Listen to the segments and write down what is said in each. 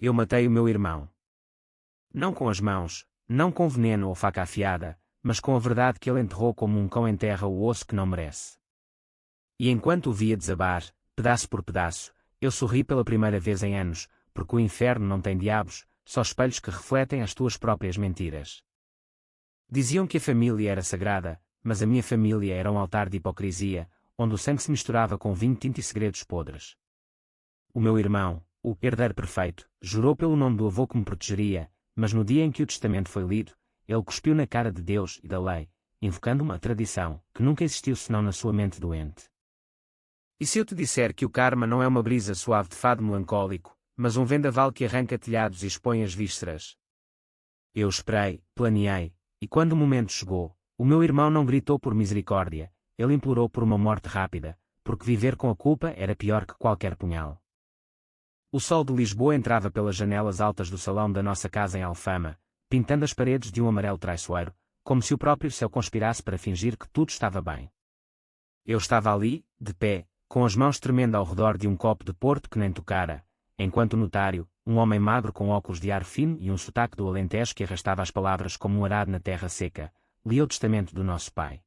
Eu matei o meu irmão. Não com as mãos, não com veneno ou faca afiada, mas com a verdade que ele enterrou como um cão enterra o osso que não merece. E enquanto o via desabar, pedaço por pedaço, eu sorri pela primeira vez em anos, porque o inferno não tem diabos, só espelhos que refletem as tuas próprias mentiras. Diziam que a família era sagrada, mas a minha família era um altar de hipocrisia, onde o sangue se misturava com vinho tinto e segredos podres. O meu irmão, o herdeiro perfeito, jurou pelo nome do avô que me protegeria, mas no dia em que o testamento foi lido, ele cuspiu na cara de Deus e da lei, invocando uma tradição que nunca existiu senão na sua mente doente. E se eu te disser que o karma não é uma brisa suave de fado melancólico, mas um vendaval que arranca telhados e expõe as vísceras? Eu esperei, planeei, e quando o momento chegou, o meu irmão não gritou por misericórdia, ele implorou por uma morte rápida, porque viver com a culpa era pior que qualquer punhal. O sol de Lisboa entrava pelas janelas altas do salão da nossa casa em Alfama, pintando as paredes de um amarelo traiçoeiro, como se o próprio céu conspirasse para fingir que tudo estava bem. Eu estava ali, de pé, com as mãos tremendo ao redor de um copo de porto que nem tocara, enquanto o notário, um homem magro com óculos de ar fino e um sotaque do Alentejo que arrastava as palavras como um arado na terra seca, lia o testamento do nosso pai.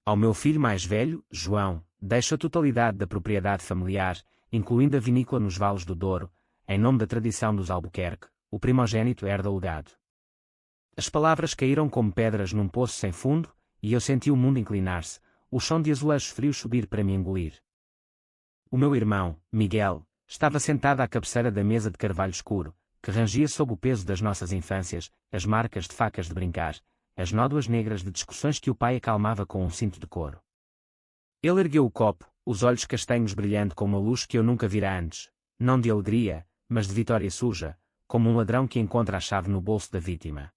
Ao meu filho mais velho, João, deixo a totalidade da propriedade familiar, incluindo a vinícola nos Vales do Douro, em nome da tradição dos Albuquerque, o primogênito herda o legado. As palavras caíram como pedras num poço sem fundo, e eu senti o mundo inclinar-se, o chão de azulejos frios subir para me engolir. O meu irmão, Miguel, estava sentado à cabeceira da mesa de carvalho escuro, que rangia sob o peso das nossas infâncias, as marcas de facas de brincar, as nódoas negras de discussões que o pai acalmava com um cinto de couro. Ele ergueu o copo, os olhos castanhos brilhando com uma luz que eu nunca vira antes, não de alegria, mas de vitória suja, como um ladrão que encontra a chave no bolso da vítima.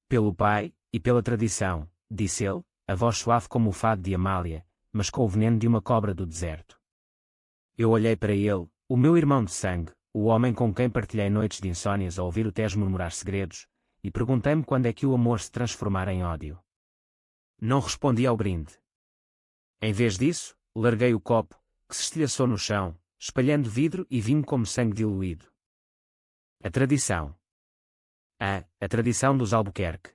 Pelo pai, e pela tradição, disse ele, a voz suave como o fado de Amália, mas com o veneno de uma cobra do deserto. Eu olhei para ele, o meu irmão de sangue, o homem com quem partilhei noites de insónias a ouvir o Tejo murmurar segredos, e perguntei-me quando é que o amor se transformara em ódio. Não respondi ao brinde. Em vez disso, larguei o copo, que se estilhaçou no chão, espalhando vidro e vinho como sangue diluído. A tradição. A tradição dos Albuquerque.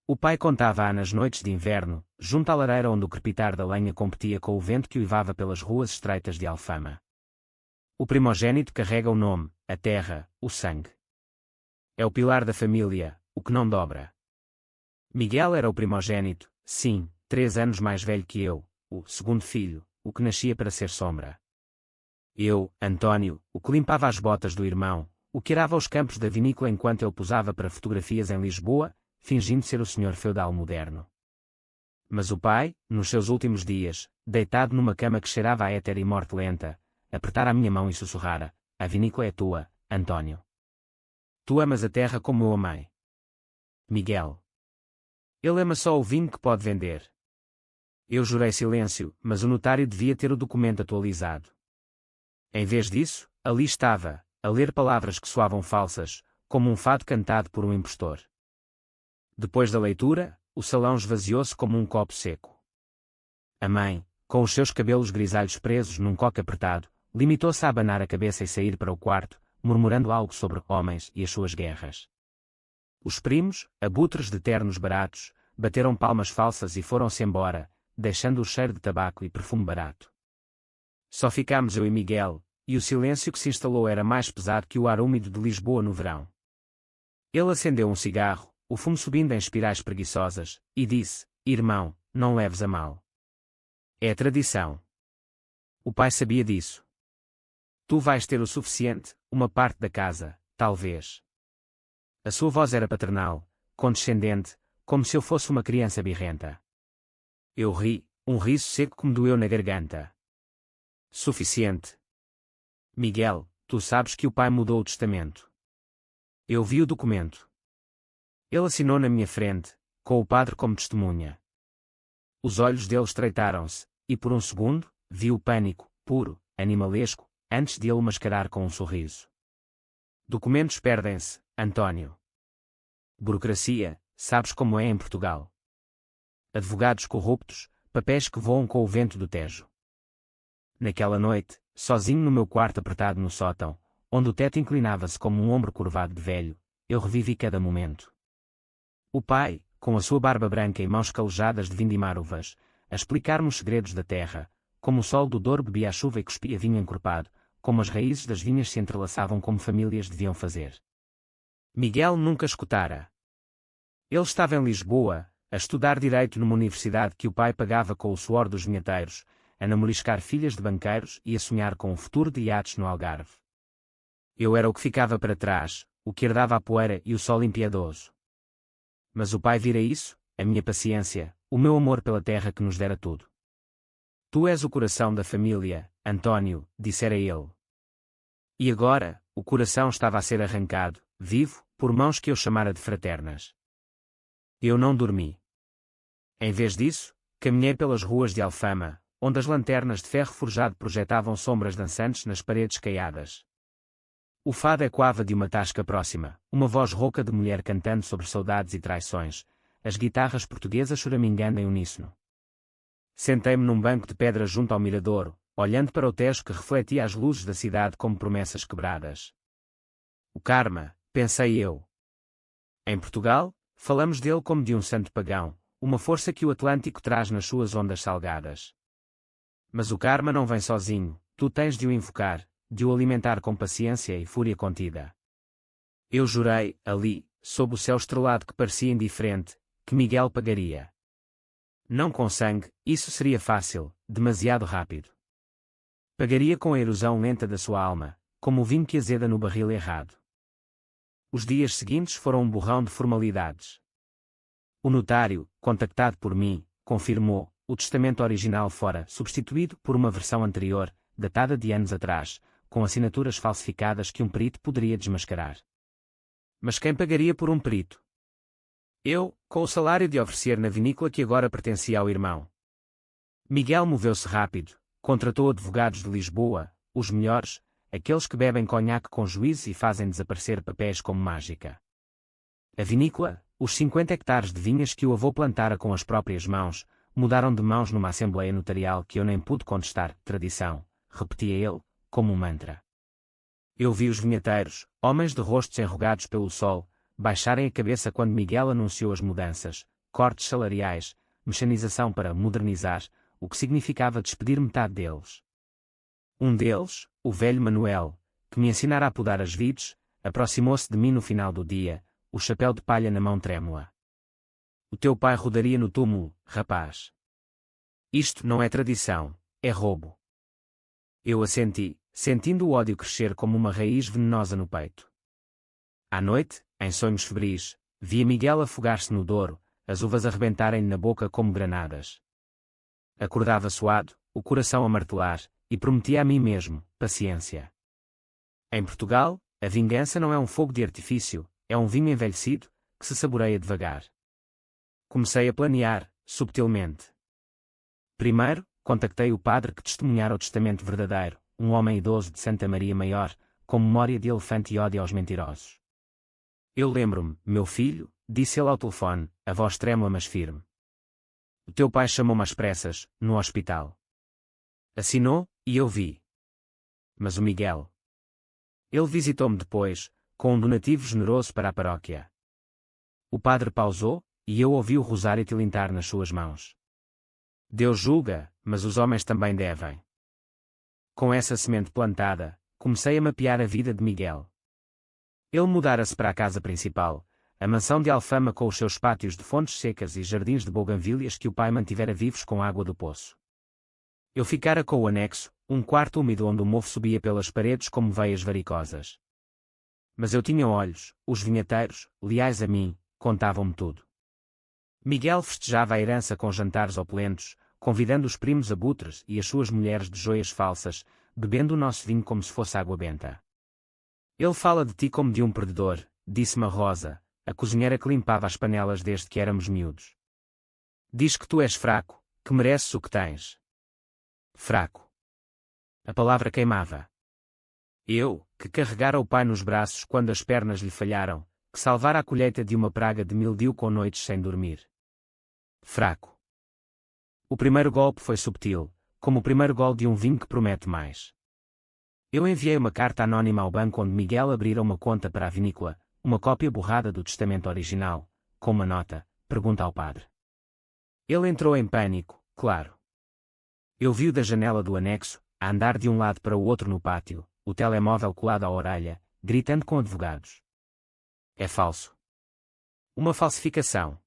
O pai contava-a nas noites de inverno, junto à lareira onde o crepitar da lenha competia com o vento que uivava pelas ruas estreitas de Alfama. O primogênito carrega o nome, a terra, o sangue. É o pilar da família, o que não dobra. Miguel era o primogênito, sim, 3 anos mais velho que eu, o segundo filho, o que nascia para ser sombra. Eu, António, o que limpava as botas do irmão, o que arava os campos da vinícola enquanto ele posava para fotografias em Lisboa, fingindo ser o senhor feudal moderno. Mas o pai, nos seus últimos dias, deitado numa cama que cheirava a éter e morte lenta, apertara a minha mão e sussurrara: a vinícola é tua, António. Tu amas a terra como eu amei. Miguel. Ele ama só o vinho que pode vender. Eu jurei silêncio, mas o notário devia ter o documento atualizado. Em vez disso, ali estava, a ler palavras que soavam falsas, como um fado cantado por um impostor. Depois da leitura, o salão esvaziou-se como um copo seco. A mãe, com os seus cabelos grisalhos presos num coque apertado, limitou-se a abanar a cabeça e sair para o quarto, murmurando algo sobre homens e as suas guerras. Os primos, abutres de ternos baratos, bateram palmas falsas e foram-se embora, deixando o cheiro de tabaco e perfume barato. Só ficámos eu e Miguel, e o silêncio que se instalou era mais pesado que o ar úmido de Lisboa no verão. Ele acendeu um cigarro, o fumo subindo em espirais preguiçosas, e disse: irmão, não leves a mal. É a tradição. O pai sabia disso. Tu vais ter o suficiente, uma parte da casa, talvez. A sua voz era paternal, condescendente, como se eu fosse uma criança birrenta. Eu ri, um riso seco que me doeu na garganta. Suficiente. Miguel, tu sabes que o pai mudou o testamento. Eu vi o documento. Ele assinou na minha frente, com o padre como testemunha. Os olhos dele estreitaram-se, e por um segundo, vi o pânico, puro, animalesco, antes de ele mascarar com um sorriso. Documentos perdem-se, António. Burocracia, sabes como é em Portugal. Advogados corruptos, papéis que voam com o vento do Tejo. Naquela noite, sozinho no meu quarto apertado no sótão, onde o teto inclinava-se como um ombro curvado de velho, eu revivi cada momento. O pai, com a sua barba branca e mãos calejadas de vindimar uvas, a explicar-me os segredos da terra, como o sol do Douro bebia a chuva e cuspia vinho encorpado, como as raízes das vinhas se entrelaçavam como famílias deviam fazer. Miguel nunca escutara. Ele estava em Lisboa, a estudar direito numa universidade que o pai pagava com o suor dos vinheteiros, a namoriscar filhas de banqueiros e a sonhar com um futuro de iates no Algarve. Eu era o que ficava para trás, o que herdava a poeira e o sol impiedoso. Mas o pai vira isso, a minha paciência, o meu amor pela terra que nos dera tudo. Tu és o coração da família, António, dissera ele. E agora, o coração estava a ser arrancado, vivo, por mãos que eu chamara de fraternas. Eu não dormi. Em vez disso, caminhei pelas ruas de Alfama, onde as lanternas de ferro forjado projetavam sombras dançantes nas paredes caiadas. O fado ecoava de uma tasca próxima, uma voz rouca de mulher cantando sobre saudades e traições, as guitarras portuguesas choramingando em uníssono. Sentei-me num banco de pedra junto ao miradouro, olhando para o Tejo que refletia as luzes da cidade como promessas quebradas. O karma, pensei eu. Em Portugal, falamos dele como de um santo pagão, uma força que o Atlântico traz nas suas ondas salgadas. Mas o karma não vem sozinho, tu tens de o invocar, de o alimentar com paciência e fúria contida. Eu jurei, ali, sob o céu estrelado que parecia indiferente, que Miguel pagaria. Não com sangue, isso seria fácil, demasiado rápido. Pagaria com a erosão lenta da sua alma, como o vinho que azeda no barril errado. Os dias seguintes foram um borrão de formalidades. O notário, contactado por mim, confirmou, o testamento original fora substituído por uma versão anterior, datada de anos atrás, com assinaturas falsificadas que um perito poderia desmascarar. Mas quem pagaria por um perito? Eu, com o salário de oferecer na vinícola que agora pertencia ao irmão. Miguel moveu-se rápido, contratou advogados de Lisboa, os melhores, aqueles que bebem conhaque com juízo e fazem desaparecer papéis como mágica. A vinícola, os 50 hectares de vinhas que o avô plantara com as próprias mãos, mudaram de mãos numa assembleia notarial que eu nem pude contestar, tradição, repetia ele, como um mantra. Eu vi os vinheteiros, homens de rostos enrugados pelo sol, baixarem a cabeça quando Miguel anunciou as mudanças, cortes salariais, mecanização para modernizar, o que significava despedir metade deles. Um deles, o velho Manuel, que me ensinara a podar as vides, aproximou-se de mim no final do dia, o chapéu de palha na mão trêmula. O teu pai rodaria no túmulo, rapaz. Isto não é tradição, é roubo. Eu assenti, sentindo o ódio crescer como uma raiz venenosa no peito. À noite, em sonhos febris, via Miguel afogar-se no Douro, as uvas arrebentarem-lhe na boca como granadas. Acordava suado, o coração a martelar, e prometia a mim mesmo, paciência. Em Portugal, a vingança não é um fogo de artifício, é um vinho envelhecido, que se saboreia devagar. Comecei a planear, subtilmente. Primeiro, contactei o padre que testemunhara o testamento verdadeiro, um homem idoso de Santa Maria Maior, com memória de elefante e ódio aos mentirosos. Eu lembro-me, meu filho, disse ele ao telefone, a voz trêmula mas firme. O teu pai chamou-me às pressas, no hospital. Assinou, e eu vi. Mas o Miguel. Ele visitou-me depois, com um donativo generoso para a paróquia. O padre pausou, e eu ouvi o rosário tilintar nas suas mãos. Deus julga, mas os homens também devem. Com essa semente plantada, comecei a mapear a vida de Miguel. Ele mudara-se para a casa principal, a mansão de Alfama com os seus pátios de fontes secas e jardins de bougainvillias que o pai mantivera vivos com água do poço. Eu ficara com o anexo, um quarto úmido onde o mofo subia pelas paredes como veias varicosas. Mas eu tinha olhos, os vinheteiros, leais a mim, contavam-me tudo. Miguel festejava a herança com jantares opulentos, convidando os primos abutres e as suas mulheres de joias falsas, bebendo o nosso vinho como se fosse água benta. Ele fala de ti como de um perdedor, disse-me a Rosa, a cozinheira que limpava as panelas desde que éramos miúdos. Diz que tu és fraco, que mereces o que tens. Fraco. A palavra queimava. Eu, que carregara o pai nos braços quando as pernas lhe falharam, que salvara a colheita de uma praga de mildiu com noites sem dormir. Fraco. O primeiro golpe foi subtil, como o primeiro gole de um vinho que promete mais. Eu enviei uma carta anônima ao banco onde Miguel abrira uma conta para a vinícola, uma cópia borrada do testamento original, com uma nota, pergunta ao padre. Ele entrou em pânico, claro. Eu vi-o da janela do anexo, a andar de um lado para o outro no pátio, o telemóvel colado à orelha, gritando com advogados. É falso. Uma falsificação.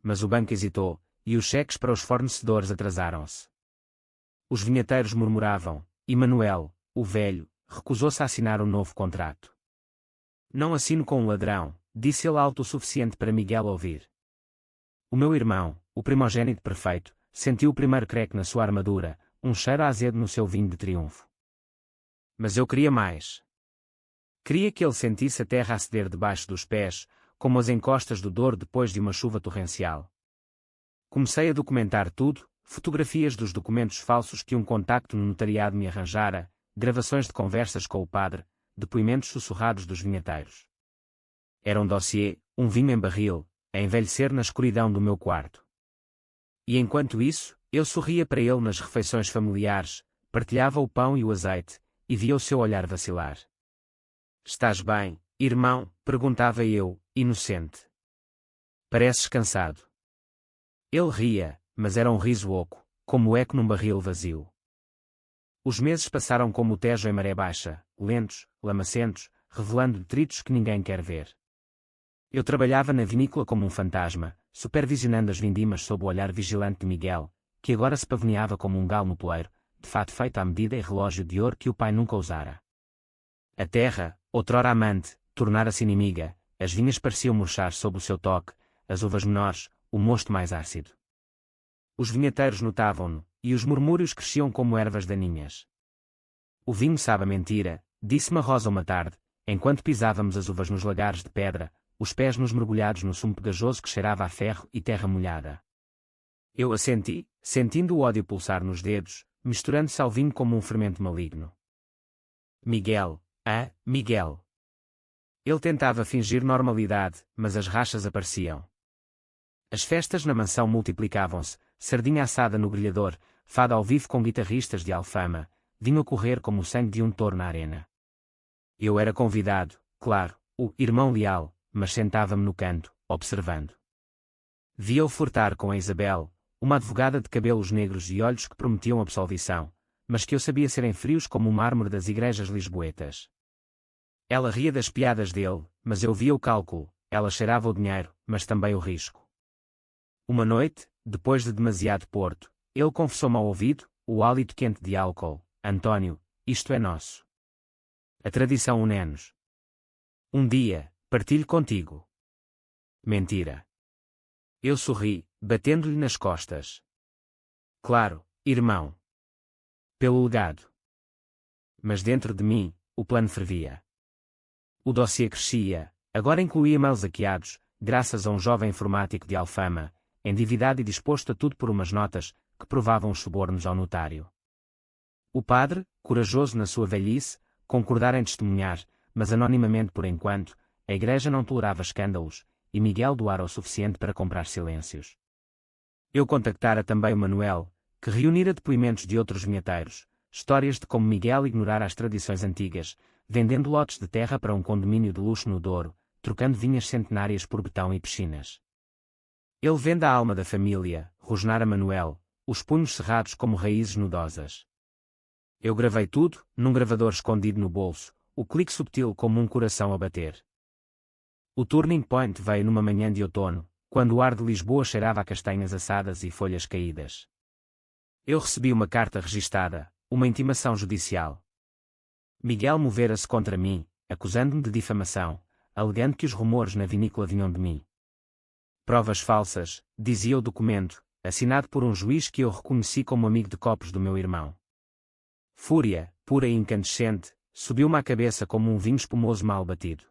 Mas o banco hesitou, e os cheques para os fornecedores atrasaram-se. Os vinheteiros murmuravam, e Manuel, o velho, recusou-se a assinar um novo contrato. Não assino com um ladrão, disse ele alto o suficiente para Miguel ouvir. O meu irmão, o primogênito perfeito, sentiu o primeiro creque na sua armadura, um cheiro azedo no seu vinho de triunfo. Mas eu queria mais. Queria que ele sentisse a terra a ceder debaixo dos pés, como as encostas do Douro depois de uma chuva torrencial. Comecei a documentar tudo, fotografias dos documentos falsos que um contacto no notariado me arranjara, gravações de conversas com o padre, depoimentos sussurrados dos vinheteiros. Era um dossiê, um vinho em barril, a envelhecer na escuridão do meu quarto. E enquanto isso, eu sorria para ele nas refeições familiares, partilhava o pão e o azeite, e via o seu olhar vacilar. Estás bem, irmão? Perguntava eu, inocente. Pareces cansado. Ele ria, mas era um riso oco, como o eco num barril vazio. Os meses passaram como o Tejo em maré baixa, lentos, lamacentos, revelando detritos que ninguém quer ver. Eu trabalhava na vinícola como um fantasma, supervisionando as vindimas sob o olhar vigilante de Miguel, que agora se pavoneava como um galo no poleiro, de fato feito à medida e relógio de ouro que o pai nunca usara. A terra, outrora amante, tornara-se inimiga, as vinhas pareciam murchar sob o seu toque, as uvas menores, o mosto mais ácido. Os vinheteiros notavam-no, e os murmúrios cresciam como ervas daninhas. O vinho sabe a mentira, disse-me a Rosa uma tarde, enquanto pisávamos as uvas nos lagares de pedra, os pés nos mergulhados no sumo pegajoso que cheirava a ferro e terra molhada. Eu assenti, sentindo o ódio pulsar nos dedos, misturando-se ao vinho como um fermento maligno. Miguel. Miguel. Ele tentava fingir normalidade, mas as rachas apareciam. As festas na mansão multiplicavam-se, sardinha assada no grelhador, fado ao vivo com guitarristas de alfama, vinho a correr como o sangue de um touro na arena. Eu era convidado, claro, o irmão leal, mas sentava-me no canto, observando. Via-o flertar com a Isabel, uma advogada de cabelos negros e olhos que prometiam absolvição, mas que eu sabia serem frios como o mármore das igrejas lisboetas. Ela ria das piadas dele, mas eu via o cálculo, ela cheirava o dinheiro, mas também o risco. Uma noite, depois de demasiado porto, ele confessou-me ao ouvido, o hálito quente de álcool: António, isto é nosso. A tradição une-nos. Um dia, partilho contigo. Mentira. Eu sorri, batendo-lhe nas costas. Claro, irmão. Pelo legado. Mas dentro de mim, o plano fervia. O dossiê crescia, agora incluía e-mails hackeados, graças a um jovem informático de alfama, endividado e disposto a tudo por umas notas, que provavam os subornos ao notário. O padre, corajoso na sua velhice, concordara em testemunhar, mas anonimamente por enquanto, a igreja não tolerava escândalos, e Miguel doara o suficiente para comprar silêncios. Eu contactara também o Manuel, que reunira depoimentos de outros vinheteiros, histórias de como Miguel ignorara as tradições antigas, vendendo lotes de terra para um condomínio de luxo no Douro, trocando vinhas centenárias por betão e piscinas. Ele vende a alma da família, rosnara Manuel, os punhos cerrados como raízes nudosas. Eu gravei tudo, num gravador escondido no bolso, o clique subtil como um coração a bater. O turning point veio numa manhã de outono, quando o ar de Lisboa cheirava a castanhas assadas e folhas caídas. Eu recebi uma carta registada, uma intimação judicial. Miguel movera-se contra mim, acusando-me de difamação, alegando que os rumores na vinícola vinham de mim. Provas falsas, dizia o documento, assinado por um juiz que eu reconheci como amigo de copos do meu irmão. Fúria, pura e incandescente, subiu-me à cabeça como um vinho espumoso mal batido.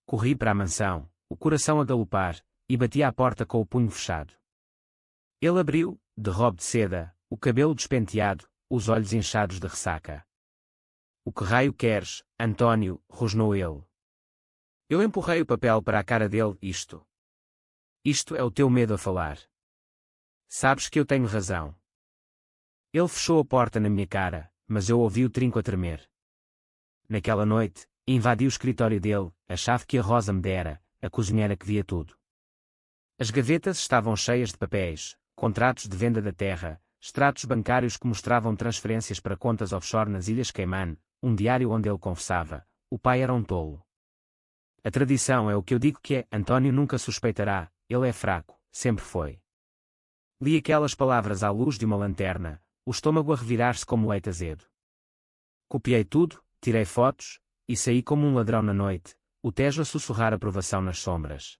Corri para a mansão, o coração a galopar, e bati à porta com o punho fechado. Ele abriu, de robe de seda, o cabelo despenteado, os olhos inchados de ressaca. O que raio queres, António? Rosnou ele. Eu empurrei o papel para a cara dele. Isto é o teu medo a falar. Sabes que eu tenho razão. Ele fechou a porta na minha cara, mas eu ouvi o trinco a tremer. Naquela noite, invadi o escritório dele, a chave que a Rosa me dera, a cozinheira que via tudo. As gavetas estavam cheias de papéis, contratos de venda da terra, extratos bancários que mostravam transferências para contas offshore nas Ilhas Cayman, um diário onde ele confessava: o pai era um tolo. A tradição é o que eu digo que é, António nunca suspeitará, ele é fraco, sempre foi. Li aquelas palavras à luz de uma lanterna, o estômago a revirar-se como leite azedo. Copiei tudo, tirei fotos, e saí como um ladrão na noite, o Tejo a sussurrar aprovação nas sombras.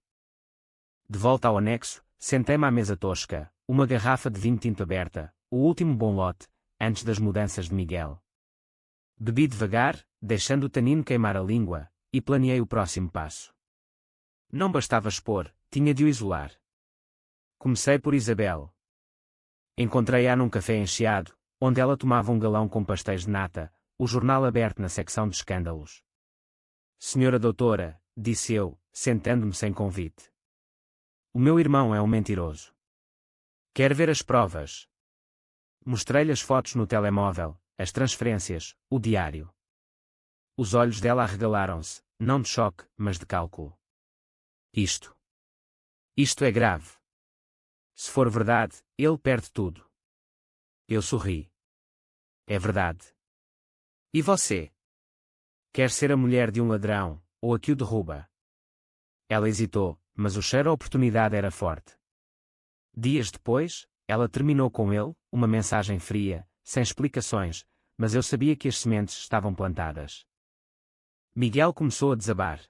De volta ao anexo, sentei-me à mesa tosca, uma garrafa de vinho tinto aberta, o último bom lote, antes das mudanças de Miguel. Bebi devagar, deixando o tanino queimar a língua, e planeei o próximo passo. Não bastava expor, tinha de o isolar. Comecei por Isabel. Encontrei-a num café encheado, onde ela tomava um galão com pastéis de nata, o jornal aberto na secção de escândalos. Senhora doutora, disse eu, sentando-me sem convite. O meu irmão é um mentiroso. Quer ver as provas? Mostrei-lhe as fotos no telemóvel, as transferências, o diário. Os olhos dela arregalaram-se, não de choque, mas de cálculo. Isto é grave. Se for verdade, ele perde tudo. Eu sorri. É verdade. E você? Quer ser a mulher de um ladrão, ou a que o derruba? Ela hesitou, mas o cheiro à oportunidade era forte. Dias depois, ela terminou com ele, uma mensagem fria, sem explicações, mas eu sabia que as sementes estavam plantadas. Miguel começou a desabar.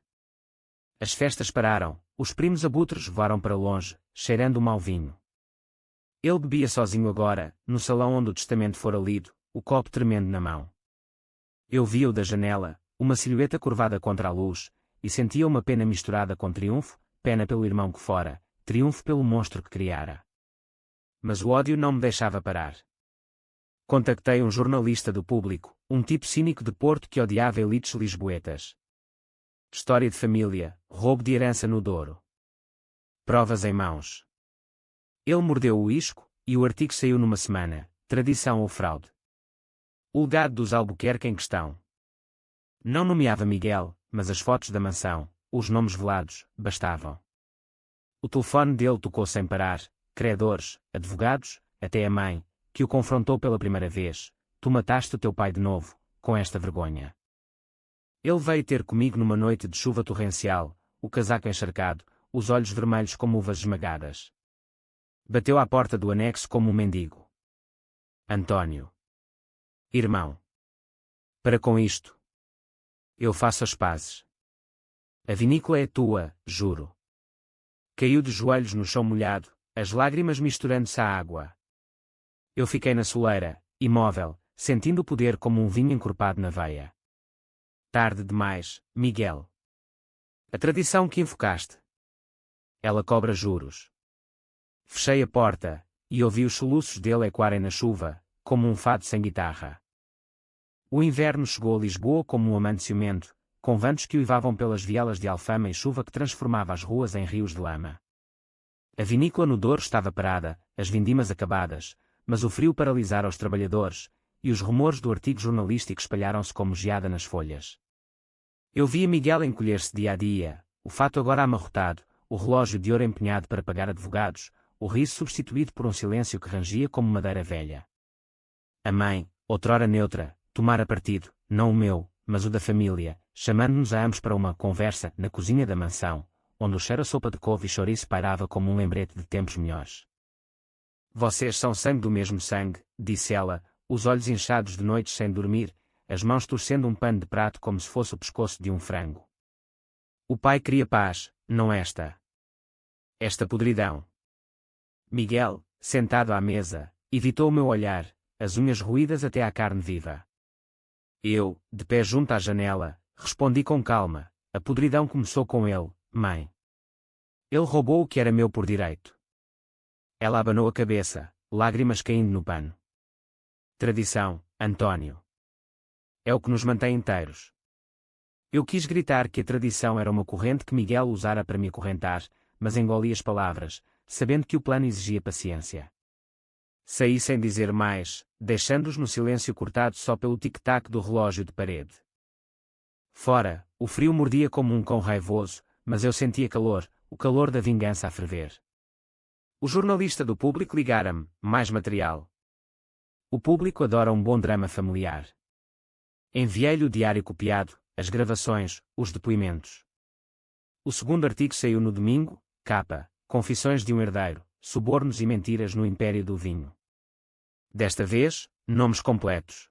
As festas pararam, os primos abutres voaram para longe, cheirando o mau vinho. Ele bebia sozinho agora, no salão onde o testamento fora lido, o copo tremendo na mão. Eu via-o da janela, uma silhueta curvada contra a luz, e sentia uma pena misturada com triunfo, pena pelo irmão que fora, triunfo pelo monstro que criara. Mas o ódio não me deixava parar. Contactei um jornalista do Público, um tipo cínico de Porto que odiava elites lisboetas. História de família, roubo de herança no Douro. Provas em mãos. Ele mordeu o isco, e o artigo saiu numa semana, tradição ou fraude. O legado dos Albuquerque em questão. Não nomeava Miguel, mas as fotos da mansão, os nomes velados, bastavam. O telefone dele tocou sem parar, credores, advogados, até a mãe, que o confrontou pela primeira vez: tu mataste o teu pai de novo, com esta vergonha. Ele veio ter comigo numa noite de chuva torrencial, o casaco encharcado, os olhos vermelhos como uvas esmagadas. Bateu à porta do anexo como um mendigo. António. Irmão. Para com isto. Eu faço as pazes. A vinícola é tua, juro. Caiu de joelhos no chão molhado, as lágrimas misturando-se à água. Eu fiquei na soleira, imóvel, sentindo o poder como um vinho encorpado na veia. Tarde demais, Miguel. A tradição que invocaste. Ela cobra juros. Fechei a porta, e ouvi os soluços dele ecoarem na chuva, como um fado sem guitarra. O inverno chegou a Lisboa como um amante ciumento, com ventos que uivavam pelas vielas de alfama e chuva que transformava as ruas em rios de lama. A vinícola no Douro estava parada, as vindimas acabadas, mas o frio paralisara os trabalhadores, e os rumores do artigo jornalístico espalharam-se como geada nas folhas. Eu via Miguel encolher-se dia a dia, o fato agora amarrotado, o relógio de ouro empenhado para pagar advogados, o riso substituído por um silêncio que rangia como madeira velha. A mãe, outrora neutra, tomara partido, não o meu, mas o da família, chamando-nos a ambos para uma conversa na cozinha da mansão, onde o cheiro a sopa de couve e chouriço pairava como um lembrete de tempos melhores. Vocês são sangue do mesmo sangue, disse ela, os olhos inchados de noites sem dormir, as mãos torcendo um pano de prato como se fosse o pescoço de um frango. O pai queria paz, não esta podridão. Miguel, sentado à mesa, evitou o meu olhar, as unhas roídas até à carne viva. Eu, de pé junto à janela, respondi com calma: a podridão começou com ele, mãe. Ele roubou o que era meu por direito. Ela abanou a cabeça, lágrimas caindo no pano. Tradição, António. É o que nos mantém inteiros. Eu quis gritar que a tradição era uma corrente que Miguel usara para me acorrentar, mas engoli as palavras, sabendo que o plano exigia paciência. Saí sem dizer mais, deixando-os no silêncio cortado só pelo tic-tac do relógio de parede. Fora, o frio mordia como um cão raivoso, mas eu sentia calor, o calor da vingança a ferver. O jornalista do Público ligara-me, mais material. O Público adora um bom drama familiar. Enviei-lhe o diário copiado, as gravações, os depoimentos. O segundo artigo saiu no domingo, capa, Confissões de um herdeiro, subornos e mentiras no império do vinho. Desta vez, nomes completos.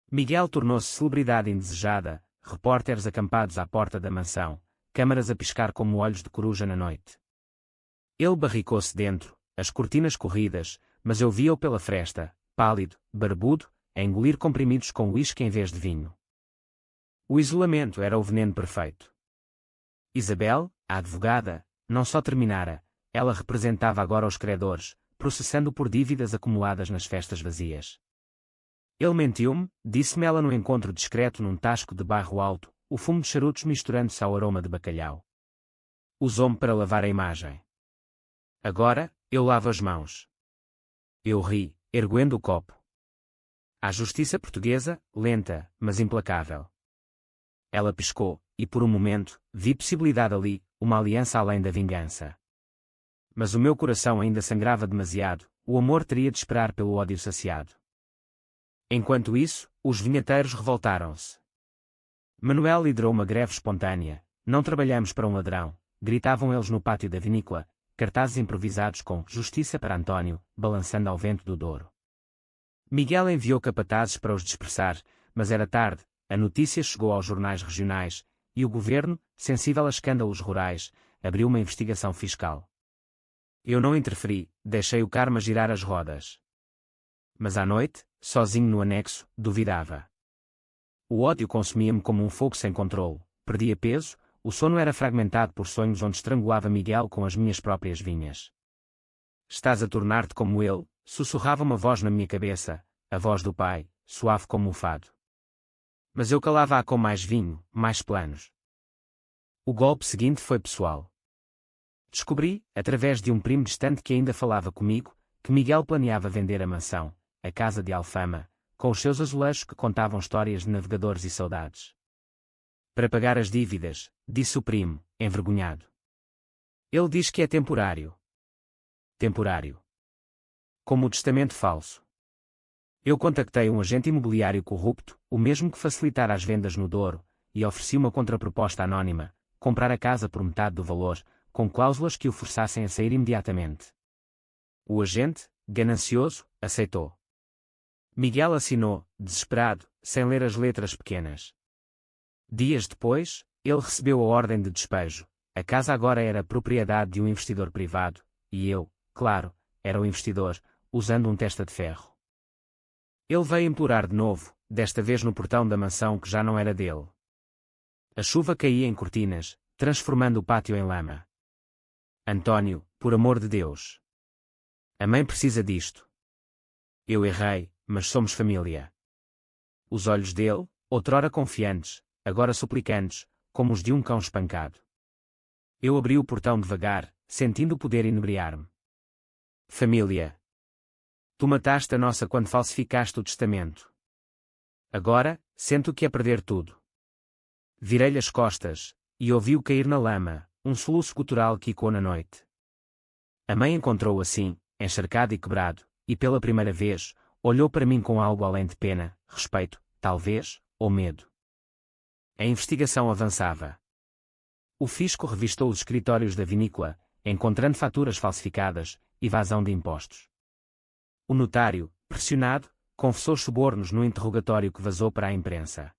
Miguel tornou-se celebridade indesejada, repórteres acampados à porta da mansão, câmaras a piscar como olhos de coruja na noite. Ele barricou-se dentro, as cortinas corridas, mas eu via-o pela fresta, pálido, barbudo, a engolir comprimidos com uísque em vez de vinho. O isolamento era o veneno perfeito. Isabel, a advogada, não só terminara, ela representava agora os credores, processando por dívidas acumuladas nas festas vazias. Ele mentiu-me, disse-me ela no encontro discreto num tasco de bairro alto, o fumo de charutos misturando-se ao aroma de bacalhau. Usou-me para lavar a imagem. Agora, eu lavo as mãos. Eu ri, erguendo o copo. A justiça portuguesa, lenta, mas implacável. Ela piscou, e por um momento, vi possibilidade ali, uma aliança além da vingança. Mas o meu coração ainda sangrava demasiado, o amor teria de esperar pelo ódio saciado. Enquanto isso, os vinheteiros revoltaram-se. Manuel liderou uma greve espontânea. Não trabalhamos para um ladrão, gritavam eles no pátio da vinícola, cartazes improvisados com Justiça para António, balançando ao vento do Douro. Miguel enviou capatazes para os dispersar, mas era tarde, a notícia chegou aos jornais regionais, e o governo, sensível a escândalos rurais, abriu uma investigação fiscal. Eu não interferi, deixei o karma girar as rodas. Mas à noite, sozinho no anexo, duvidava. O ódio consumia-me como um fogo sem controle, perdia peso, o sono era fragmentado por sonhos onde estrangulava Miguel com as minhas próprias vinhas. Estás a tornar-te como ele, sussurrava uma voz na minha cabeça, a voz do pai, suave como o fado. Mas eu calava-a com mais vinho, mais planos. O golpe seguinte foi pessoal. Descobri, através de um primo distante que ainda falava comigo, que Miguel planeava vender a mansão, a casa de Alfama, com os seus azulejos que contavam histórias de navegadores e saudades. Para pagar as dívidas, disse o primo, envergonhado. Ele diz que é temporário. Temporário. Como o testamento falso. Eu contactei um agente imobiliário corrupto, o mesmo que facilitara as vendas no Douro, e ofereci uma contraproposta anónima, comprar a casa por metade do valor, com cláusulas que o forçassem a sair imediatamente. O agente, ganancioso, aceitou. Miguel assinou, desesperado, sem ler as letras pequenas. Dias depois, ele recebeu a ordem de despejo. A casa agora era propriedade de um investidor privado, e eu, claro, era o investidor, usando um testa de ferro. Ele veio implorar de novo, desta vez no portão da mansão que já não era dele. A chuva caía em cortinas, transformando o pátio em lama. António, por amor de Deus. A mãe precisa disto. Eu errei, mas somos família. Os olhos dele, outrora confiantes, agora suplicantes, como os de um cão espancado. Eu abri o portão devagar, sentindo o poder inebriar-me. Família. Tu mataste a nossa quando falsificaste o testamento. Agora, sinto que é perder tudo. Virei-lhe as costas, e ouvi-o cair na lama, um soluço gutural que ecoou na noite. A mãe encontrou-o assim, encharcado e quebrado, e pela primeira vez, olhou para mim com algo além de pena, respeito, talvez, ou medo. A investigação avançava. O fisco revistou os escritórios da vinícola, encontrando faturas falsificadas, e evasão de impostos. O notário, pressionado, confessou subornos no interrogatório que vazou para a imprensa.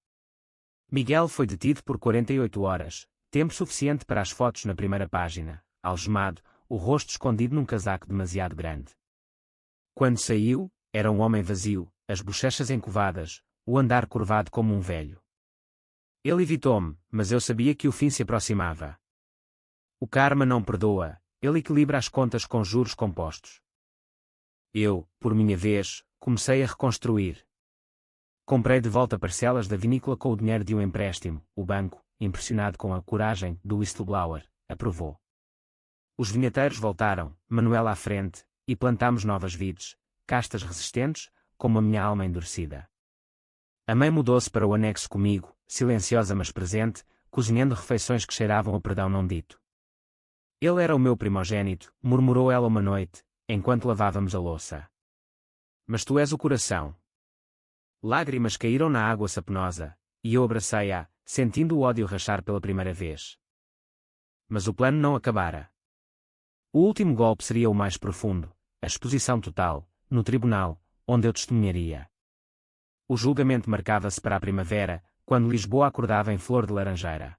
Miguel foi detido por 48 horas, tempo suficiente para as fotos na primeira página, algemado, o rosto escondido num casaco demasiado grande. Quando saiu, era um homem vazio, as bochechas encovadas, o andar curvado como um velho. Ele evitou-me, mas eu sabia que o fim se aproximava. O karma não perdoa, ele equilibra as contas com juros compostos. Eu, por minha vez, comecei a reconstruir. Comprei de volta parcelas da vinícola com o dinheiro de um empréstimo. O banco, impressionado com a coragem do whistleblower, aprovou. Os vinheteiros voltaram, Manuel à frente, e plantámos novas vides, castas resistentes, como a minha alma endurecida. A mãe mudou-se para o anexo comigo, silenciosa mas presente, cozinhando refeições que cheiravam a perdão não dito. Ele era o meu primogênito, murmurou ela uma noite, enquanto lavávamos a louça. Mas tu és o coração. Lágrimas caíram na água sapenosa, e eu abracei-a, sentindo o ódio rachar pela primeira vez. Mas o plano não acabara. O último golpe seria o mais profundo, a exposição total, no tribunal, onde eu testemunharia. O julgamento marcava-se para a primavera, quando Lisboa acordava em flor de laranjeira.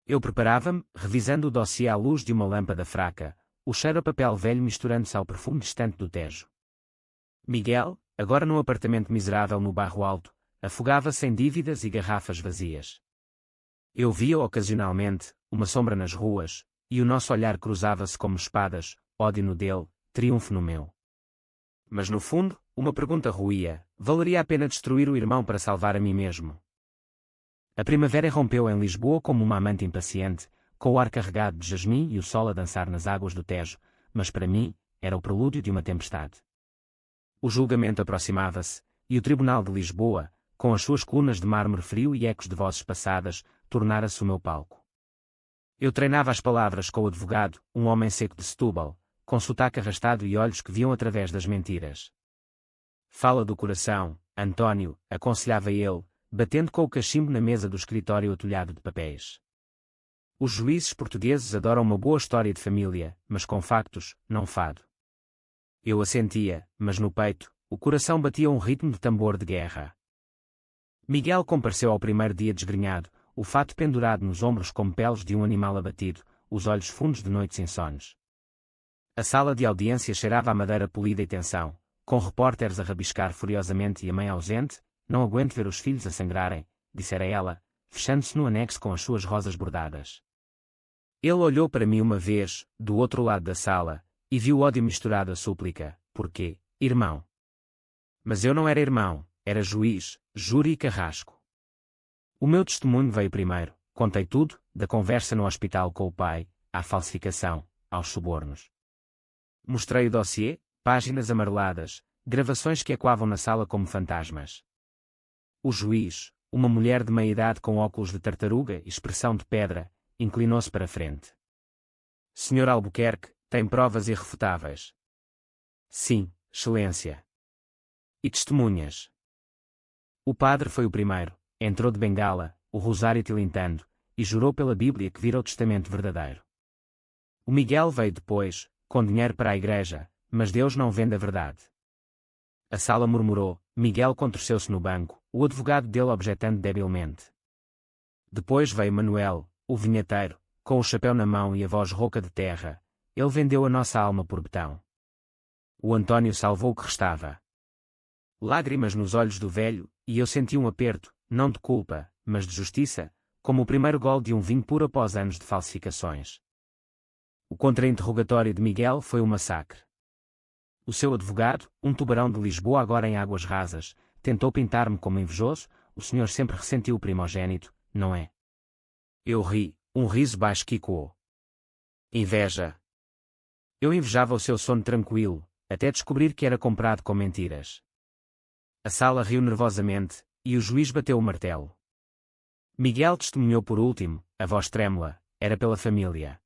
Eu preparava-me, revisando o dossiê à luz de uma lâmpada fraca, o cheiro a papel velho misturando-se ao perfume distante do Tejo. Miguel, agora num apartamento miserável no Barro Alto, afogava-se em dívidas e garrafas vazias. Eu via ocasionalmente, uma sombra nas ruas, e o nosso olhar cruzava-se como espadas, ódio no dele, triunfo no meu. Mas no fundo, uma pergunta roía: valeria a pena destruir o irmão para salvar a mim mesmo? A primavera rompeu em Lisboa como uma amante impaciente, com o ar carregado de jasmim e o sol a dançar nas águas do Tejo, mas para mim, era o prelúdio de uma tempestade. O julgamento aproximava-se, e o Tribunal de Lisboa, com as suas colunas de mármore frio e ecos de vozes passadas, tornara-se o meu palco. Eu treinava as palavras com o advogado, um homem seco de Setúbal, com sotaque arrastado e olhos que viam através das mentiras. Fala do coração, António, aconselhava ele, batendo com o cachimbo na mesa do escritório atulhado de papéis. Os juízes portugueses adoram uma boa história de família, mas com factos, não fado. Eu assentia, mas no peito, o coração batia um ritmo de tambor de guerra. Miguel compareceu ao primeiro dia desgrenhado, o fato pendurado nos ombros como peles de um animal abatido, os olhos fundos de noites insones. A sala de audiência cheirava a madeira polida e tensão, com repórteres a rabiscar furiosamente e a mãe ausente. Não aguento ver os filhos a sangrarem, dissera ela, fechando-se no anexo com as suas rosas bordadas. Ele olhou para mim uma vez, do outro lado da sala, e viu ódio misturado a súplica: porquê, irmão? Mas eu não era irmão, era juiz, júri e carrasco. O meu testemunho veio primeiro, contei tudo, da conversa no hospital com o pai, à falsificação, aos subornos. Mostrei o dossiê, páginas amareladas, gravações que ecoavam na sala como fantasmas. O juiz, uma mulher de meia-idade com óculos de tartaruga e expressão de pedra, inclinou-se para a frente. Sr. Albuquerque, tem provas irrefutáveis? Sim, Excelência. E testemunhas? O padre foi o primeiro, entrou de bengala, o rosário tilintando, e jurou pela Bíblia que vira o testamento verdadeiro. O Miguel veio depois, com dinheiro para a igreja, mas Deus não vende a verdade. A sala murmurou, Miguel contorceu-se no banco, o advogado dele objetando debilmente. Depois veio Manuel, o vinheteiro, com o chapéu na mão e a voz rouca de terra: ele vendeu a nossa alma por betão. O António salvou o que restava. Lágrimas nos olhos do velho, e eu senti um aperto, não de culpa, mas de justiça, como o primeiro gole de um vinho puro após anos de falsificações. O contra-interrogatório de Miguel foi um massacre. O seu advogado, um tubarão de Lisboa agora em águas rasas, tentou pintar-me como invejoso. O senhor sempre ressentiu o primogênito, não é? Eu ri, um riso baixo que ecoou. Inveja. Eu invejava o seu sono tranquilo, até descobrir que era comprado com mentiras. A sala riu nervosamente, e o juiz bateu o martelo. Miguel testemunhou por último, a voz trêmula: era pela família.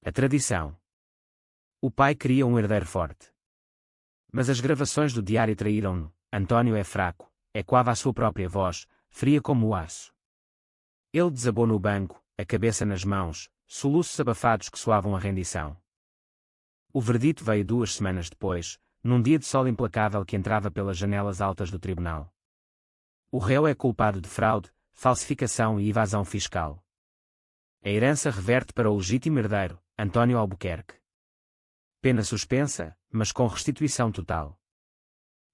A tradição. O pai queria um herdeiro forte. Mas as gravações do diário traíram-no. António é fraco, ecoava a sua própria voz, fria como o aço. Ele desabou no banco, a cabeça nas mãos, soluços abafados que soavam a rendição. O verdito veio 2 semanas depois, num dia de sol implacável que entrava pelas janelas altas do tribunal. O réu é culpado de fraude, falsificação e evasão fiscal. A herança reverte para o legítimo herdeiro, António Albuquerque. Pena suspensa, mas com restituição total.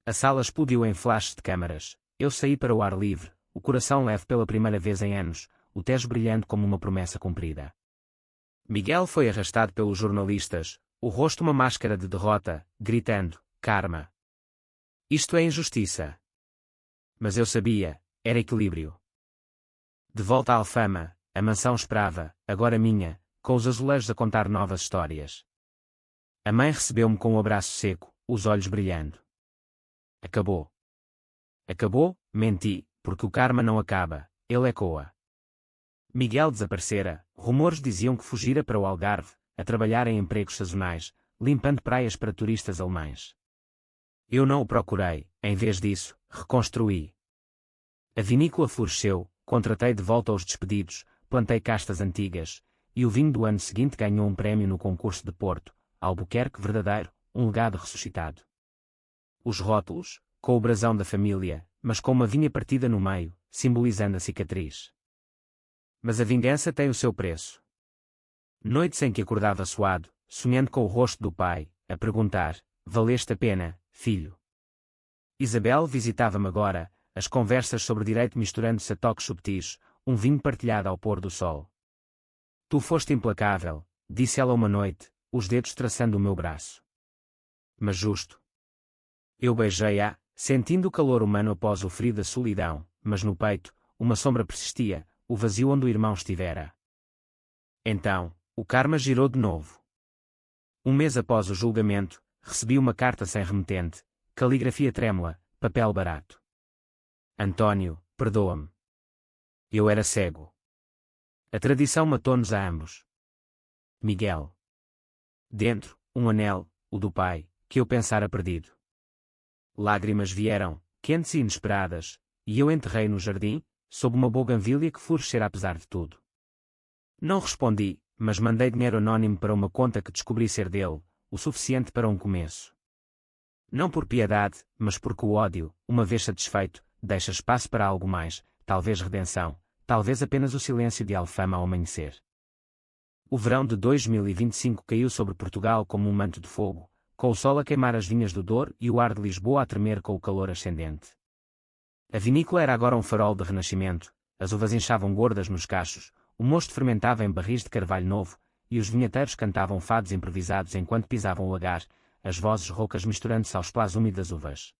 A sala explodiu em flashes de câmaras. Eu saí para o ar livre, o coração leve pela primeira vez em anos, o Tejo brilhando como uma promessa cumprida. Miguel foi arrastado pelos jornalistas, o rosto uma máscara de derrota, gritando: karma. Isto é injustiça. Mas eu sabia, era equilíbrio. De volta à Alfama, a mansão esperava, agora minha, com os azulejos a contar novas histórias. A mãe recebeu-me com um abraço seco, os olhos brilhando. Acabou. Acabou, menti, porque o karma não acaba, ele ecoa. Miguel desaparecera, rumores diziam que fugira para o Algarve, a trabalhar em empregos sazonais, limpando praias para turistas alemães. Eu não o procurei, em vez disso, reconstruí. A vinícola floresceu, contratei de volta os despedidos, plantei castas antigas, e o vinho do ano seguinte ganhou um prémio no concurso de Porto, Albuquerque verdadeiro, um legado ressuscitado. Os rótulos, com o brasão da família, mas com uma vinha partida no meio, simbolizando a cicatriz. Mas a vingança tem o seu preço. Noites em que acordava suado, sonhando com o rosto do pai, a perguntar: valeste a pena, filho? Isabel visitava-me agora, as conversas sobre direito misturando-se a toques subtis, um vinho partilhado ao pôr do sol. Tu foste implacável, disse ela uma noite, os dedos traçando o meu braço. Mas justo. Eu beijei-a, sentindo o calor humano após o frio da solidão, mas no peito, uma sombra persistia, o vazio onde o irmão estivera. Então, o karma girou de novo. Um mês após o julgamento, recebi uma carta sem remetente, caligrafia trêmula, papel barato. António, perdoa-me. Eu era cego. A tradição matou-nos a ambos. Miguel. Dentro, um anel, o do pai, que eu pensara perdido. Lágrimas vieram, quentes e inesperadas, e eu enterrei no jardim, sob uma bougainvillea que florescera apesar de tudo. Não respondi, mas mandei dinheiro anónimo para uma conta que descobri ser dele, o suficiente para um começo. Não por piedade, mas porque o ódio, uma vez satisfeito, deixa espaço para algo mais, talvez redenção, talvez apenas o silêncio de Alfama ao amanhecer. O verão de 2025 caiu sobre Portugal como um manto de fogo, com o sol a queimar as vinhas do Douro e o ar de Lisboa a tremer com o calor ascendente. A vinícola era agora um farol de renascimento, as uvas inchavam gordas nos cachos, o mosto fermentava em barris de carvalho novo, e os vinheteiros cantavam fados improvisados enquanto pisavam o lagar, as vozes roucas misturando-se aos plás úmidos das uvas.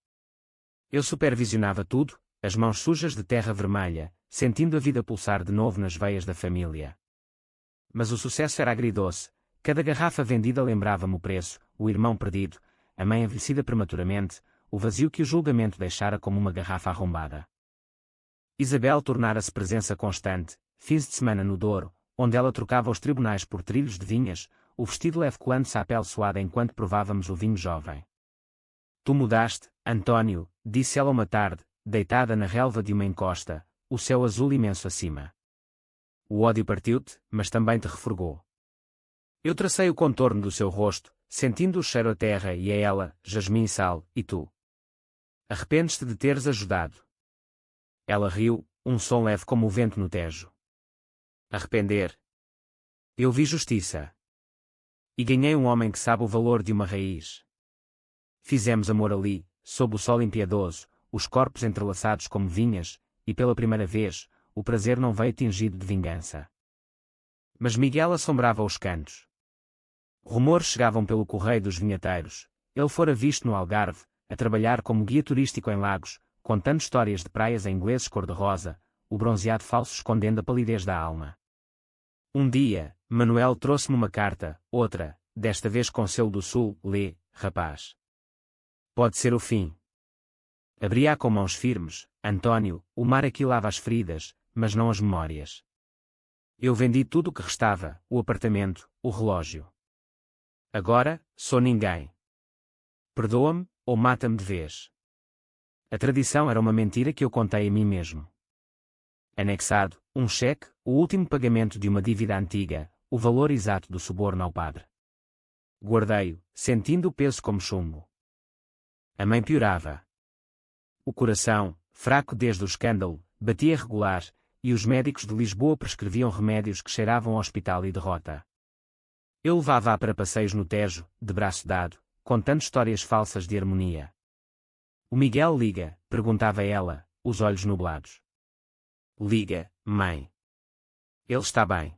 Eu supervisionava tudo, as mãos sujas de terra vermelha, sentindo a vida pulsar de novo nas veias da família. Mas o sucesso era agridoce, cada garrafa vendida lembrava-me o preço, o irmão perdido, a mãe envelhecida prematuramente, o vazio que o julgamento deixara como uma garrafa arrombada. Isabel tornara-se presença constante, fins de semana no Douro, onde ela trocava os tribunais por trilhos de vinhas, o vestido leve colando-se à pele suada enquanto provávamos o vinho jovem. Tu mudaste, António, disse ela uma tarde, deitada na relva de uma encosta, o céu azul imenso acima. O ódio partiu-te, mas também te reforgou. Eu tracei o contorno do seu rosto, sentindo o cheiro à terra e a ela, jasmim e sal, e tu? Arrependes-te de teres ajudado. Ela riu, um som leve como o vento no Tejo. Arrepender? Eu vi justiça. E ganhei um homem que sabe o valor de uma raiz. Fizemos amor ali, sob o sol impiedoso, os corpos entrelaçados como vinhas, e pela primeira vez, o prazer não veio tingido de vingança. Mas Miguel assombrava os cantos. Rumores chegavam pelo correio dos vinheteiros, ele fora visto no Algarve, a trabalhar como guia turístico em Lagos, contando histórias de praias em ingleses cor-de-rosa, o bronzeado falso escondendo a palidez da alma. Um dia, Manuel trouxe-me uma carta, outra, desta vez com selo do Sul, lê, rapaz. Pode ser o fim. Abri-a com mãos firmes, António, o mar aqui lava as feridas, mas não as memórias. Eu vendi tudo o que restava, o apartamento, o relógio. Agora, sou ninguém. Perdoa-me, ou mata-me de vez. A tradição era uma mentira que eu contei a mim mesmo. Anexado, um cheque, o último pagamento de uma dívida antiga, o valor exato do suborno ao padre. Guardei-o, sentindo o peso como chumbo. A mãe piorava. O coração, fraco desde o escândalo, batia regular, e os médicos de Lisboa prescreviam remédios que cheiravam ao hospital e derrota. Eu levava-a para passeios no Tejo, de braço dado, contando histórias falsas de harmonia. O Miguel liga, perguntava ela, os olhos nublados. Liga, mãe. Ele está bem.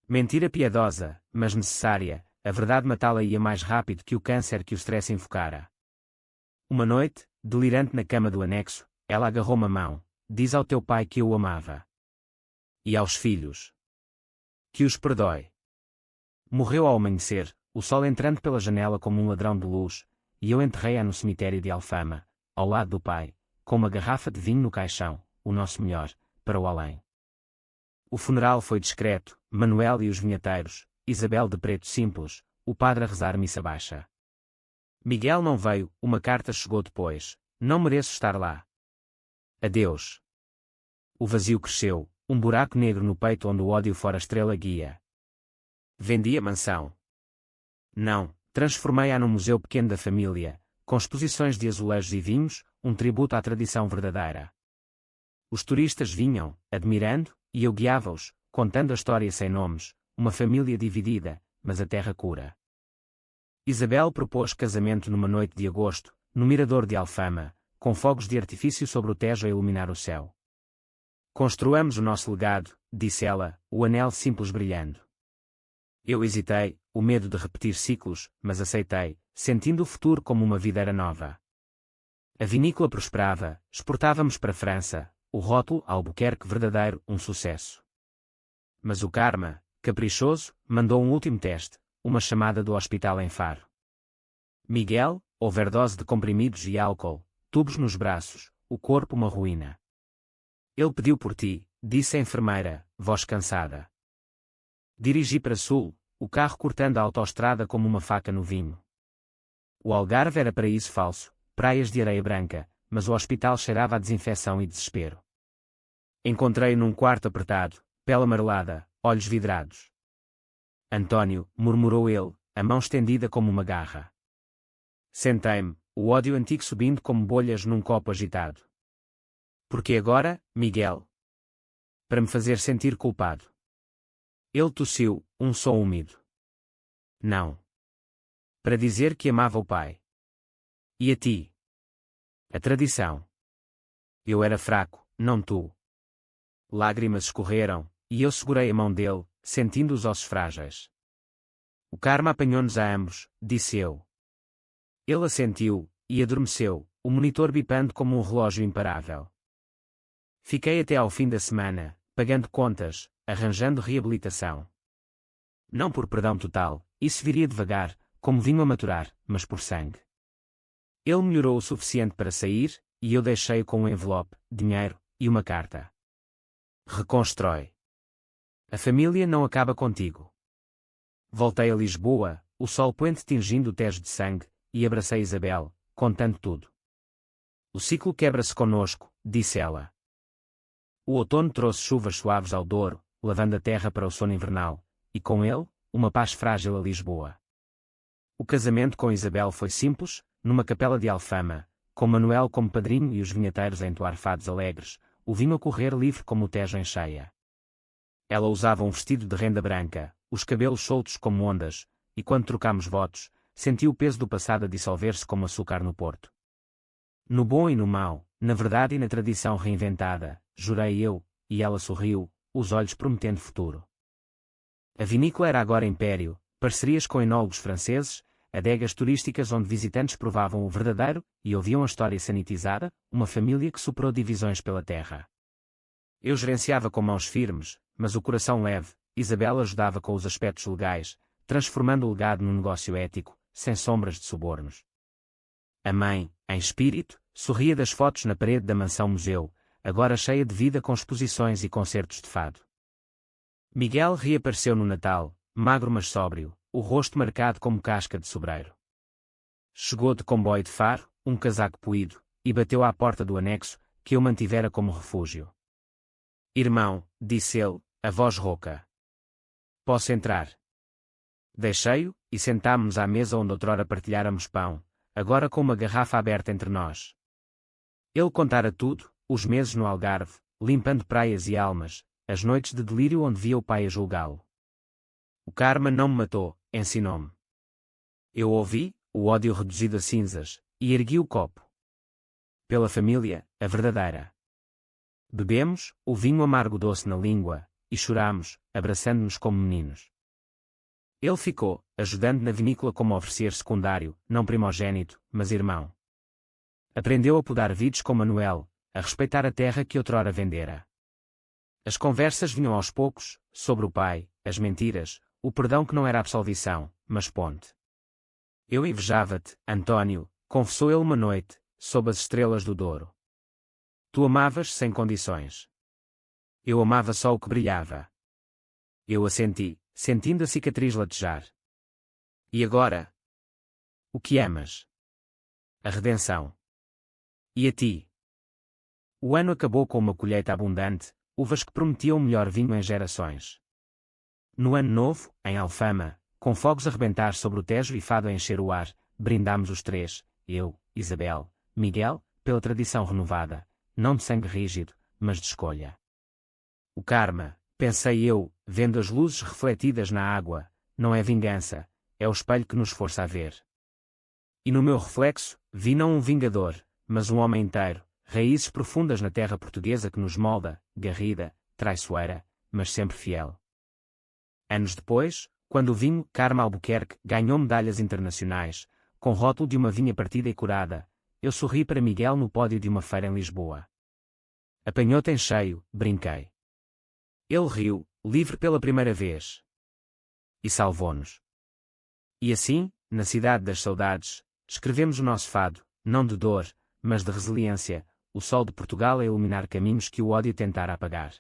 Mentira piedosa, mas necessária, a verdade matá-la ia mais rápido que o câncer que o stress enfocara. Uma noite, delirante na cama do anexo, ela agarrou-me a mão, diz ao teu pai que eu o amava. E aos filhos. Que os perdoe. Morreu ao amanhecer, o sol entrando pela janela como um ladrão de luz, e eu enterrei-a no cemitério de Alfama, ao lado do pai, com uma garrafa de vinho no caixão, o nosso melhor, para o além. O funeral foi discreto, Manuel e os vinheteiros, Isabel de preto simples, o padre a rezar missa baixa. Miguel não veio, uma carta chegou depois, não mereço estar lá. Adeus. O vazio cresceu, um buraco negro no peito onde o ódio fora estrela guia. Vendi a mansão. Não, transformei-a num museu pequeno da família, com exposições de azulejos e vinhos, um tributo à tradição verdadeira. Os turistas vinham, admirando, e eu guiava-os, contando a história sem nomes, uma família dividida, mas a terra cura. Isabel propôs casamento numa noite de agosto, no mirador de Alfama, com fogos de artifício sobre o Tejo a iluminar o céu. Construamos o nosso legado, disse ela, o anel simples brilhando. Eu hesitei, o medo de repetir ciclos, mas aceitei, sentindo o futuro como uma videira nova. A vinícola prosperava, exportávamos para a França, o rótulo Albuquerque verdadeiro, um sucesso. Mas o karma, caprichoso, mandou um último teste, uma chamada do hospital em Faro. Miguel, overdose de comprimidos e álcool, tubos nos braços, o corpo uma ruína. Ele pediu por ti, disse a enfermeira, voz cansada. Dirigi para sul, o carro cortando a autoestrada como uma faca no vinho. O Algarve era paraíso falso, praias de areia branca, mas o hospital cheirava a desinfecção e desespero. Encontrei-o num quarto apertado, pele amarelada, olhos vidrados. António, murmurou ele, a mão estendida como uma garra. Sentei-me, o ódio antigo subindo como bolhas num copo agitado. Porque agora, Miguel? Para me fazer sentir culpado. Ele tossiu, um som úmido. Não. Para dizer que amava o pai. E a ti? A tradição. Eu era fraco, não tu. Lágrimas escorreram, e eu segurei a mão dele, sentindo os ossos frágeis. O karma apanhou-nos a ambos, disse eu. Ele assentiu, e adormeceu, o monitor bipando como um relógio imparável. Fiquei até ao fim da semana, pagando contas, arranjando reabilitação. Não por perdão total, isso viria devagar, como vinho a maturar, mas por sangue. Ele melhorou o suficiente para sair, e eu deixei-o com um envelope, dinheiro, e uma carta. Reconstrói. A família não acaba contigo. Voltei a Lisboa, o sol poente tingindo o Tejo de sangue, e abracei Isabel, contando tudo. O ciclo quebra-se conosco, disse ela. O outono trouxe chuvas suaves ao Douro, lavando a terra para o sono invernal, e com ele, uma paz frágil a Lisboa. O casamento com Isabel foi simples, numa capela de Alfama, com Manuel como padrinho e os vinheteiros a entoar fados alegres, o vinho a correr livre como o Tejo em cheia. Ela usava um vestido de renda branca, os cabelos soltos como ondas, e quando trocámos votos, senti o peso do passado a dissolver-se como açúcar no porto. No bom e no mau, na verdade e na tradição reinventada, jurei eu, e ela sorriu, os olhos prometendo futuro. A vinícola era agora império, parcerias com enólogos franceses, adegas turísticas onde visitantes provavam o verdadeiro e ouviam a história sanitizada, uma família que superou divisões pela terra. Eu gerenciava com mãos firmes, mas o coração leve, Isabel ajudava com os aspectos legais, transformando o legado num negócio ético, sem sombras de subornos. A mãe, em espírito, sorria das fotos na parede da mansão-museu, agora cheia de vida com exposições e concertos de fado. Miguel reapareceu no Natal, magro mas sóbrio, o rosto marcado como casca de sobreiro. Chegou de comboio de Faro, um casaco poído, e bateu à porta do anexo, que eu mantivera como refúgio. Irmão, disse ele, a voz rouca. Posso entrar? Deixei-o, e sentámo-nos à mesa onde outrora partilháramos pão, agora com uma garrafa aberta entre nós. Ele contara tudo, os meses no Algarve, limpando praias e almas, as noites de delírio onde via o pai a julgá-lo. O karma não me matou, ensinou-me. Eu ouvi, o ódio reduzido a cinzas, e ergui o copo. Pela família, a verdadeira. Bebemos, o vinho amargo doce na língua, e choramos, abraçando-nos como meninos. Ele ficou, ajudando na vinícola como oferecer secundário, não primogênito, mas irmão. Aprendeu a podar vides com Manuel, a respeitar a terra que outrora vendera. As conversas vinham aos poucos, sobre o pai, as mentiras, o perdão que não era absolvição, mas ponte. Eu invejava-te, Antônio, confessou ele uma noite, sob as estrelas do Douro. Tu amavas sem condições. Eu amava só o que brilhava. Eu assenti, sentindo a cicatriz latejar. E agora? O que amas? A redenção. E a ti? O ano acabou com uma colheita abundante, uvas que prometiam o melhor vinho em gerações. No ano novo, em Alfama, com fogos a rebentar sobre o Tejo e fado a encher o ar, brindámos os três, eu, Isabel, Miguel, pela tradição renovada, não de sangue rígido, mas de escolha. O karma, pensei eu, vendo as luzes refletidas na água, não é vingança, é o espelho que nos força a ver. E no meu reflexo, vi não um vingador, mas um homem inteiro, raízes profundas na terra portuguesa que nos molda, garrida, traiçoeira, mas sempre fiel. Anos depois, quando o vinho Karma Albuquerque ganhou medalhas internacionais, com rótulo de uma vinha partida e curada, eu sorri para Miguel no pódio de uma feira em Lisboa. Apanhou-te em cheio, brinquei. Ele riu, livre pela primeira vez. E salvou-nos. E assim, na cidade das saudades, escrevemos o nosso fado, não de dor, mas de resiliência, o sol de Portugal a iluminar caminhos que o ódio tentara apagar.